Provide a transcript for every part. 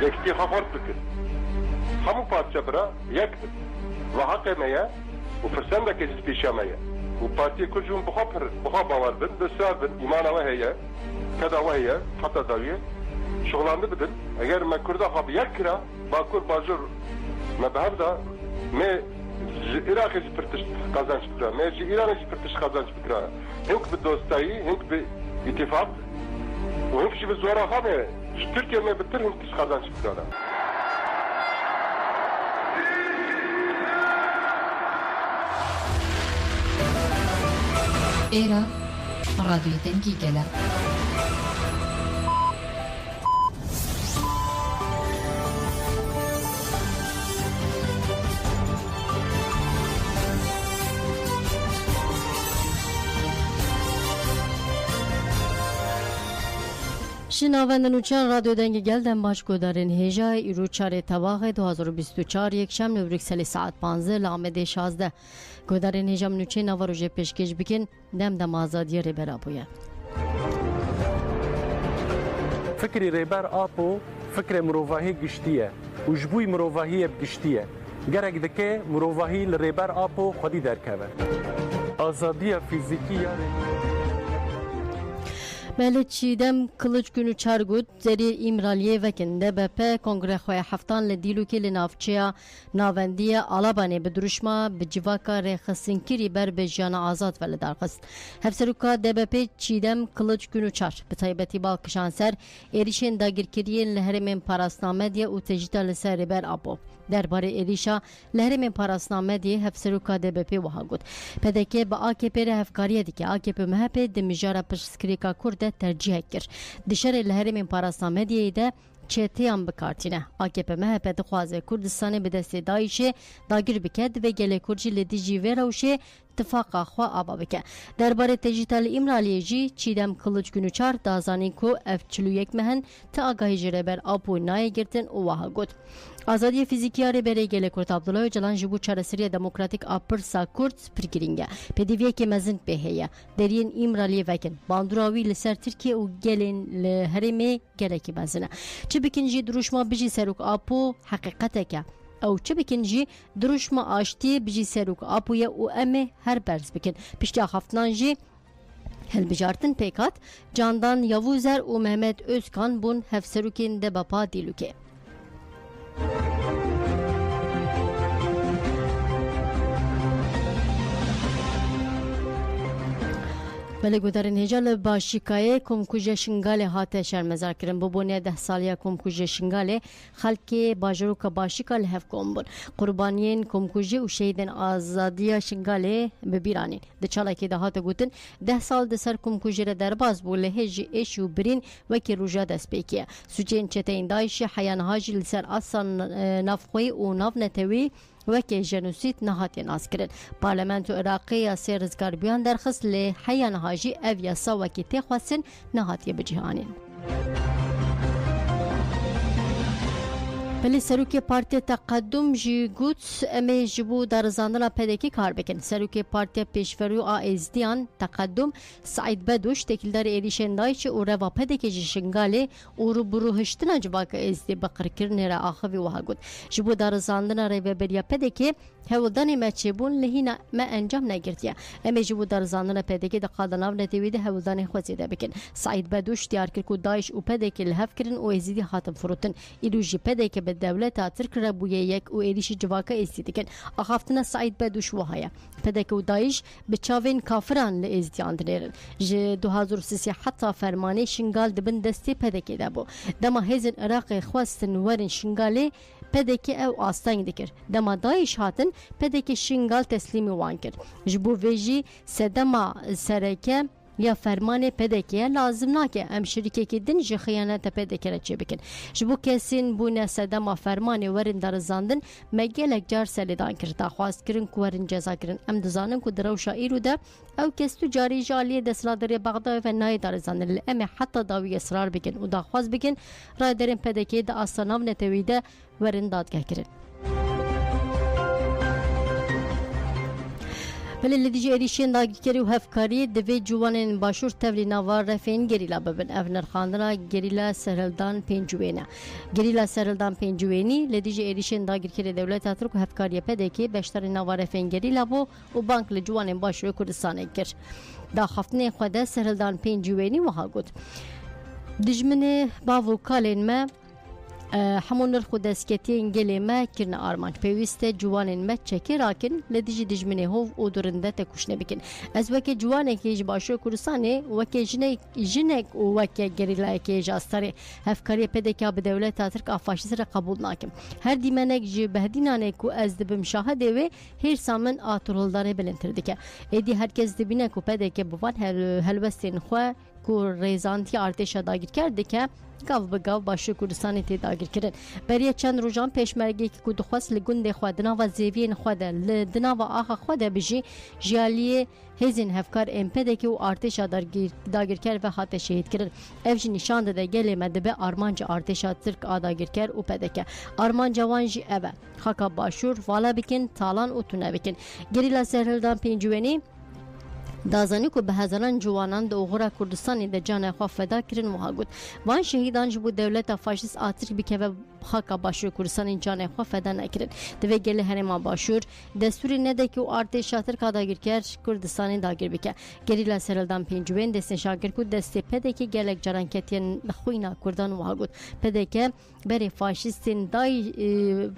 Yekti hafart bükür. Hamu parça bira yektir. Ve hakemeye, bu fırsanda kesit pişameye. Bu partiye kurcun buha bavar bin, dösar bin, imana ve heye, kada ve heye, hatta daviye, şoğlandı bidin. Eğer me kurda hab yekira, bakur bajur, me behevda, me Irak'ı pırtış kazanç bikra, me İran'ı pırtış kazanç bikra. Hink bir dostayı, hink bir ittifak, ve hink bir zora habe, Türkiye me bitir hink kazanç bikra. Era Radyo Dengi Gela. شنوندگان نوچان رادیو دنگ گلدن باش کدارن هجای ایرو چاره تواخ 2024 یک شنبه بریکسل ساعت 15 لامده 16 کدارن هجام نوچه نواروژه پیشکش بکن دم آزادی ریبر آبویه. فکری ریبر آبو فکر مروفاهی گشتیه و جبوی مروفاهی بگشتیه گرگ دکه مروفاهی لریبر آبو خودی درکوه آزادی فیزیکی یاره Mehlet Çiğdem Kılıç Günü Çargut Zeri İmraliye Vekinde BP Kongre Xoya Haftan le Diluki le Navçeya Navendiye Alabane be duruşma be civaka rexsinkiri ber be jana azat ve darxist. Hevseruka DBP Çiğdem Kılıç Günü Çar be taybeti Balkışanser erişen dagirkiriyen lehremen parasname diye u tecita le ser ber abo. Derbare erişa lehremen parasname diye hevseruka DBP vahagut. Pedeke be AKP re hevkariye dike AKP MHP de mijara pişskrika Kurd tercih ekir. Dışarı lehremin parasname diye de çetiyan bikartine. AKP MHP dixwaze Kurdistanê bi destê Daişê dagir biked ve gelê Kurcî li dijî vê rewşê tifaka xwe aba bike. Derbarê tecîta li Îmraliyê jî Çîdem Kılıç Günüçar dazanîn ku ev çilûyek mehin ti agahî ji rêber Apoyê nayê girtin û wiha got. Azadiye fizîkiya rêberê gelê Kurd Abdullah Öcalan ji bo çareseriya demokratîk a pirsa Kurd pirgirîng e. Pêdiviyekê mezin pê heye. Deriyên Îmraliyê vekin. Bandora wî li ser Tirkiye û gelên li herêmê gelekî mezin e. Çi bikin jî duruşma bijî serok Apo heqîqeteke. Ew çi bikin jî duruşma aştiyê bijî serok Apoye û em ê her berz bikin. Pişta haftan jî hilbijartin pêkat Candan Yavûzer û Mehmet Özkan bûn hevserokên DBP Dîlûkê. Bele gudarên hêja li Başîkayê komkuja Şingalê hate şermezar kirin. Bu bûniya 10 saliya komkuja Şingalê xelkê bajaroka Başîka li hev kom bûn. Qurbaniyên komkujê û şehîdên azadiya Şingalê bi bîranîn. Di çalekê de hate gotin 10 sal di ser komkujê re derbas bû li hêjî êş û birîn wekî rûja destpêkî ye. Suçên çeteyên Daişê heyaniha jî li ser asa navxwê û navnetewî وکی جنوسید نهاتین از کرد. پارلمانتو عراقی یا سه رزگار بیان درخست لی حیان هاجی او یاسا وکی تخواستن نهاتی بجهانین. بله سروکی پارتی تقدم جی گوت امی جبو در زندان پدکی کار بکن. سروکی پارتی پیشورو آزدیان تقدم سعید بدوش تکیلدار ایریشن دایچ و روا پدکی جی شنگالی و رو بروهشتنا جواک ازدی بقر کرنه را آخوی وها گوت. جبو در زندان رو بریا پدکی هولدانی مچبون لهینا ما انجام نگرتیا. امی جبو در زندان پدکی دقادناو نتیویده هولدانی خوزیده بکن. سعید بدوش دیار کرد که دایش و پدکی لحف کرن و ازدی حاتم فروتن. ایروجی پدکی دولت ترک ربویه یک و ایریش جواکا استیدکن. آخافتنا سعید بدوش وهایا. پدک و دایش به چاوین کافران لازدیان دنیرن. ج 2003 حتی فرمانه شنگال دبن دستی پدکی دابو. دما هزن عراق خواستن ورن شنگاله پدکی او آستان دکر. دما دایش هاتن پدکی شنگال تسلیمی وان کر. جبو ویجی سدما سرکه یا فرمان پدکیه لازم نکه ام شرکه که دن جی خیانت پدکیه چه بکن. جبو کسین بونه سدما فرمان ورن در زندن مگلک جار سلیدان کرد. خواست کرن که ورن جزا کرن. ام دزانن که درو شایرو ده او کستو جاری جالی دسلادری بغداد و نای در زندن. ام حتی داوی اصرار بکن و دا خواست بکن رای درن پدکیه ده آساناو نتویده ورن دادگه کرن. Pele li dijî êrişên dagirkerî û hevkarî divê ciwanên başûr tevlî nava refên gerîla bibin. Ev nirxandina gerîla serhildan pêncûyê ne. Gerîla serhildan pêncûyênî li dijî êrişên dagirkerê Dewleta Tirk û hevkariya pedekê beşdarên nava refên gerîla bû û bank li ciwanên başûrê Kurdistanê kir. Daxaftinên xwe de serhildan pêncûyênî wiha got. Dijminê bav û kalên me hemû nirx û destketiyên gelê me kirine armanc. Pêwîst e ciwanên me çekê rakin li dijî dijminê hov û durinde tekuşne bikin. Ez wekî ciwanekî ji başûrê Kurdistanê wekî jinek û wekî gerîlayekî ji astarê hevkariya pedeka bi Dewleta Tirk a faşîst re qebûl nakim. Her dîmenek ji behdînanê ku ez dibim şahidê wê hêrsa min a turhildanê bilindtir dike. Êdî herkes dibîne ku pedekê bi van helwestên xwe ku rêzantiya artêşa dagirker dike gav bi gav başûrê Kurdistanê tê dagirkirin. Beriya çend rojan pêşmergekî ku dixwest li gundê xwe di nava zêviyên xwe de li di nava axa xwe de bijî ji aliyê hêzên hevkar ên pedekê û artêşa dagirker ve hate şehîdkirin. Ev jî nîşan dide gelê me dibe armanca artêşa Tirk a dagirker û pedeke. Armanca wan jî ev e. Xaka başûr vala bikin, talan û tune bikin. Gerîla serhildan pêncûyênî dazanî ku bi hezaran ciwanan di oxira Kurdistanê de canê xwe feda kirin wiha got. Van şehîdan ji bo Dewleta Faşîst a Tirk bikeve xaka başûrê Kurdistanê canê xwe feda nekirin. Divê gelê herêma başûr destûrê nedekî û artêşa Tirk a dagirker Kurdistanê dagir bike. Gerîla serhildan pêncûyên destên şakir ku destê pedekê gelek caran ketiye li xwîna Kurdan wiha got. Pedeke berê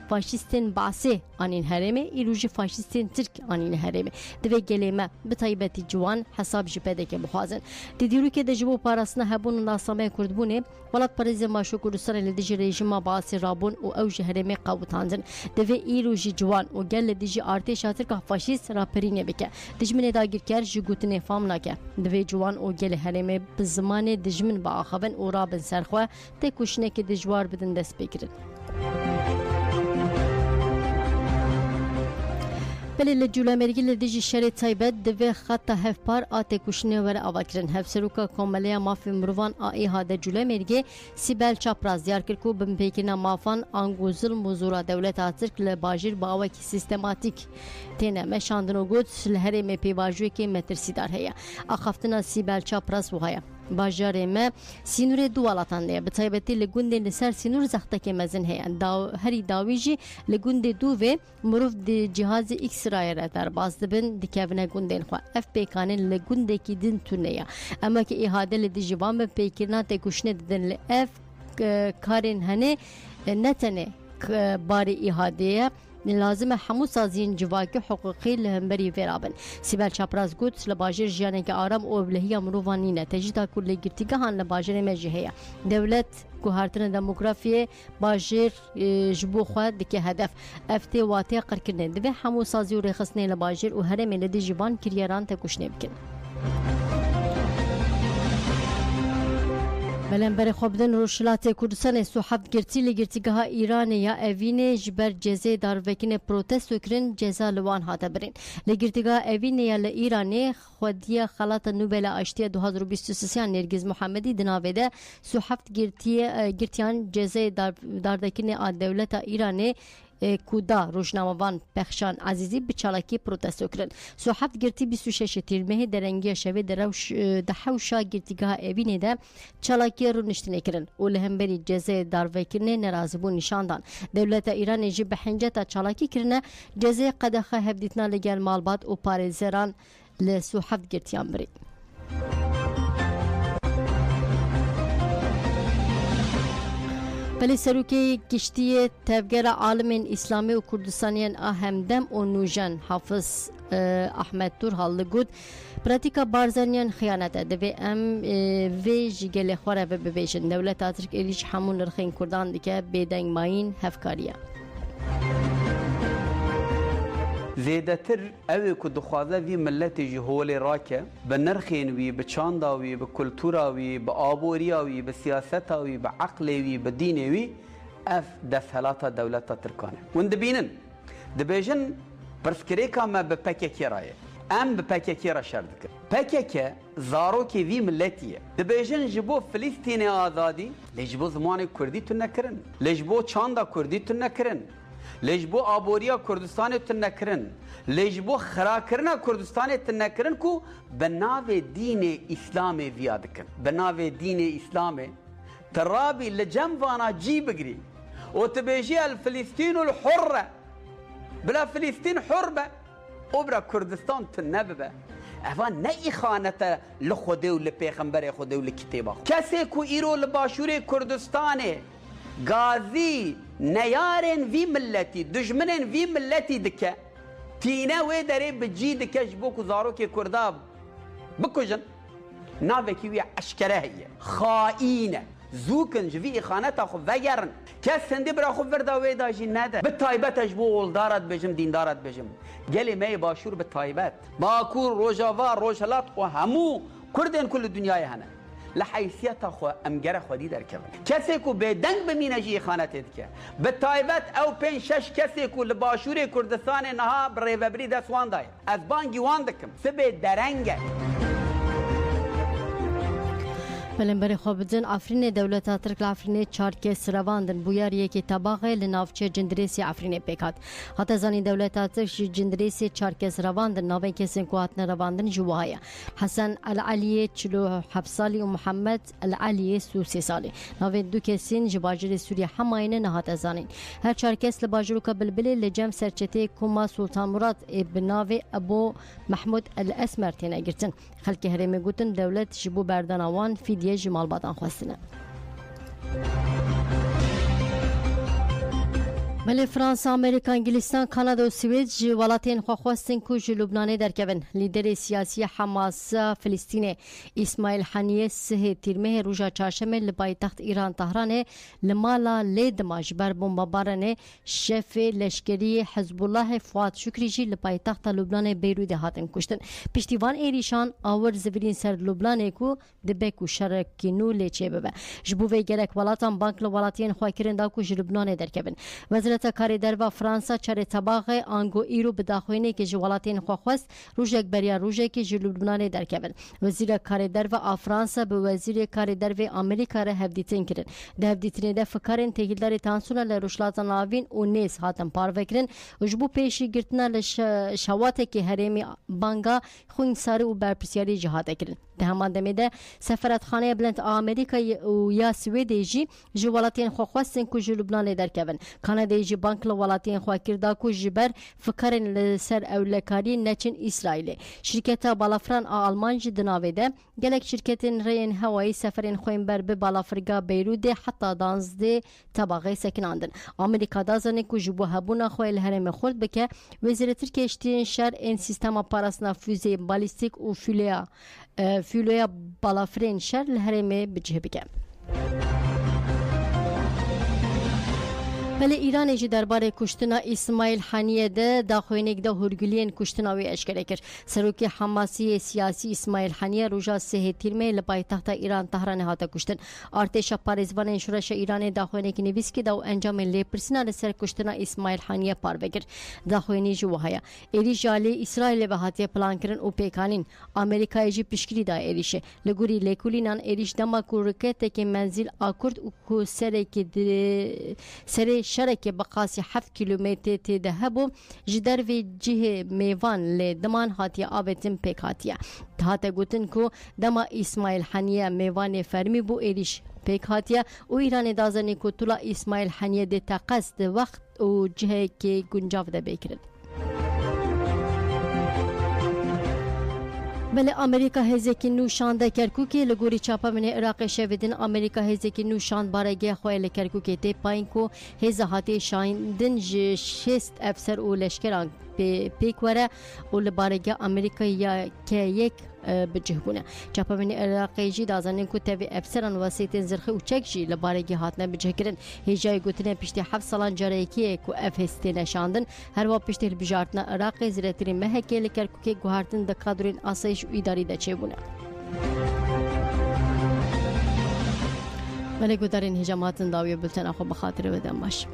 faşîstên Basê anîn herêmê îro jî faşîstên Tirk anîn herêmê. Divê gelê me bi taybetî ciwan hesab ji pedekê bixwazin. Di dîrokê de ji bo parastina hebûn û nasamaya Kurdbûnê welatperêzên başûrê Kurdistanê li dijî rejima Basî rabûn û ew ji herêmê qewitandin. Divê îro jî ciwan û gel li dijî artêşa Tirk a faşîst rapirînê bike. Dijminê dagirker ji gotinê fam nake. Divê ciwan û gelê herêmê bi zimanê dijmin biaxivin û rabin serxwe tê kuşinekê dijwar bidin dest pêkirin. Belê li Cûlemergê li dijî şerê taybet divê xeta hevpar a têkuşinê were avakirin. Hevserûka Komeleya Mafê Mirovan a êha Cûlemergê Sibel Çapraz diyar kir ku binpêkirina mafan angu zilm û zora Dewleta Tirk li bajêr bi awekî sîstematîk têne meşandin û got li herêmê pêvajoyekê metirsîdar heye. Axaftina Sibel Çapraz wiha ye. Bajarê me sînûrê du welatan de ye. Bi taybetî li gundên li ser sînûr zextekê mezin heye. Herî dawî jî li gundê du vê mirov di cihazê X-rayê re derbas dibin dikevine gundên xwe. Ev pêkanên li gundekî din tune ye. Emekî îhade li dijî van bi pêkirina têkuşinê didin li ev karên henê ne tenê barê îhadeye lazim e hemû saziyên civakî huquqî li hemberî vê rabin. Sibel Çapraz got li bajêr jiyaneke aram û evlehiya mirovan nîne. Tejîda ku lêgirtîgehan li bajêrê me jî heye. Dewlet guhartina demografiyê bajêr ji bo xwe dike hedef. Ev tê watê qirkirinê divê hemû sazî û rêxistinê li bajêr û herêmê li dijî van kiryeran têkuşinê bikin. Belemberê xwebidin Rojhilatê Kurdistanê Suheft girtî li girtîgeha Îranê ya Evînê ji ber cezê darvekinê protesto kirin ceza li wan hate birin. Li girtîgeha Evînê ya li Îranê xwediya xelata Nobela Aştiya 2023 Nêrgiz Muhemedî di navê de Suheft girtiyan cezê darvekinê a Dewleta Îranê kuda rojnamevan Pexşan Azîzî bi çalakî protesto kirin. Suheft girtî 26 tîrmehê derengiya şevê di hewşa girtîgeha Evînê de çalakiya rûniştinê kirin û li hemberî cezê darvekirinê nerazîbûn nîşandan. Dewleta Îranê jî bi hinceta çalakî kirine cezê qedexa hevdîtina li gel malbat û parêzeran li Suheft girtiyan birî. Pelê serokê giştiyê tevgera alimên İslamî û Kurdistaniyên a Hemdem û Nûjen Hafiz Ahmed Turhal li got pratika barzaniyan xıyanet e divê em vê ji gelê xwe re bibêjin. Dewleta Tirk êrîş hemû nirxên Kurdan dike bêdeng mayîn hevkariya. زێدەتر ئەوێ ku dixwaze vî milletê jî holê rake bi nirxên wî, bi çanda wî, bi kultura wî, bi aboriya wî, bi siyaseta wî, bi eqlê wî, bi dînê wî ev desthelata Dewleta Tirkan e. Hûn dibînin dibêjin pirsgirêka me bi PKK re ye. Em bi PKK re şer dikin. PKK zarokê vî milletî ye. Dibêjin ji bo Filîstînê azadî lê ji bo zimanê Kurdî tu nekirin. Lê ji bo çanda Kurdî tu nekirin. لجبو آبوریا کردستان تنکرن لجبو خراکرنا کردستان تنکرن کو بناو دین اسلام ویادکن بناو دین اسلام ترابي لجم وانا جي بقري وتبيجي الفلسطين الحرة بلا فلسطين حربة وبرا كردستان تنببة افان نئی خانته لخوده و لپیغمبر خوده و لکتابه کسی کو ایرو لباشور کردستان غازی نیارن وی ملتی دشمنن وی ملتی دکه تینه و داره بجی دکه جبو کزارو که کرداب بکجن ناوه کی وی عشکره هیه خائینه زوکن جوی خانته خو وگرن کس سندی برا خو وردا ویدا جی نده به تایبتش بو اولدارت بجم دیندارت بجم گلی می باشور به تایبت باکور روجاوا روجلات و همو کردن کل دنیای هنه لحیثیت خو امگره خودی در کبن کسی کو به دنگ بمینه جی خانته دکه به تایبت او پین شش کسی کو لباشور کردستان نها بریوبری دستوان دایر از بانگی وان دکم سبه درنگه بلنبری خوابدن افرین دولت ترک افرین چارک سرواندن بویاری که تباغه لنافچه جندریسی افرین پیکات حتی زانی دولت ترک جندریسی چارک سرواندن ناوی کسین کواتن رواندن جوایا حسن العلی 47 سالی و محمد العلی 33 سالی ناوی دو کسین جباجر سوریه هماین نهات زانین هر چارکس لباجرو که بلبلی لجم سرچته کوما سلطان مراد بناوی ابو محمود الاسمر تینه گرتن خلک هرمی گوتن دولت جبو بردانوان فیدیه جمال بادان خواستنه بله فرانسا، امریکا، انگلستان، کانادا و سوئد ولاتین خواستن که لبنان درکبن. لیدر سیاسی حماس فلسطین اسماعیل حنیه سه تیرمه روزا چهارشنبه لپایتخت ایران تهران لمالا لیدماج بر بمباران شف لشکری حزب الله فؤاد شکری جی لپایتخت لبنان بیروت هاتن کشتن. پشتیوان ایریشان آور زبرین سر لبنان کو دبکو شرکینو لیچه ببه. جبوه گرک ولاتان بانک لولاتین خواهکرین دا که لبنان درکبن. وزارت کاری در و فرانسا چاره تباغ آنگو ایرو بداخوینه که جوالاتین خواست روزک بریا روزه که لبنان درکبن. وزیر کاری در و فرانسا به وزیر کاری در و آمریکا را هفدیتین کردن. ده هفدیتین ده فکرین تهیلدار تانسونا لروشلات ناوین و نیز هاتن پارو کردن. وجبو پیشی گرتنا لشواته که هرمی بانگا خوین ساری و برپرسیاری جهاد کردن. ده همان دمیده سفارتخانه بلند آمریکا و یا سوئدی جی جوالاتین خواستن که لبنان درکبن. کانادا جی بانک لولاتین خوا کرده که جبر فکرین لسر اولکاری نچین اسرائیل. شرکت بالافران آلمان جی دناویده گلک شرکتین رین هوایی سفرین خوین بر به بالافرگا بیروده حتی دانزده طبقه سکناندن. آمریکا دازنه که جبو هبونا خواه الهرم خورد بکه وزیر ترکیشتین شر این سیستم پاراسنا فوزی بالیستیک و فیلویا بالافرین شر الهرم بجه بکه. بله ایران جی درباره کشتنا اسماعیل حنیه ده داخوینک ده هرگلین کشتنا وی اشکره کرد. سروک حماسی سیاسی اسماعیل حنیه روزا سه تیرمه لپایتخت ایران تهران هاته کشتن. ارتش پاریزوان شورش ایران داخوینک نویس که دو انجام لپرسنا لسر کشتنا اسماعیل حنیه پاروگر داخوینی جوهایا. ایری جالی اسرائیل به هاته پلان کرن او پیکانین امریکا جی پیشگیری دا ایریشه. لگوری لیکولینان ایریش دما کورکت که منزل آکورد او سره که سره شرکه بقاسی 7 کیلومتر تدهبو جدر و جه میوان لدمان هاتیه آبتن پیکاتیه. هاته گوتن که دما اسماعیل حنیه میوان فرمی بو ایریش پیکاتیه و ایران دازنی که طولا اسماعیل حنیه ده تقصد وقت و جه که گنجاف ده بکرد. بله امریکا هزکی نوشان کرکوکی لگوری چاپا من عراق شویدن امریکا هزکی نوشان بارگه خواه کرکوکی تی پاین کو هزهاتی شایندن شست افسر و لشکران پیکوره و لبارگه امریکا یا که یک بجهبونه چاپا من عراقی جی دازنین کو تاوی افسران واسیتین زرخی و چک جی لبارگه هاتنه بجه کرن هجای گوتنه پشتی 7 سالان جارایکی کو اف هستی نشاندن هر وا پشتی بجارتنا عراقی زیرتری مهکی لکرکوکی گوهارتن دکادرین آسایش و اداری دچه بونه ولی گودارین هجاماتن داوی بلتن اخو بخاطر ودن باش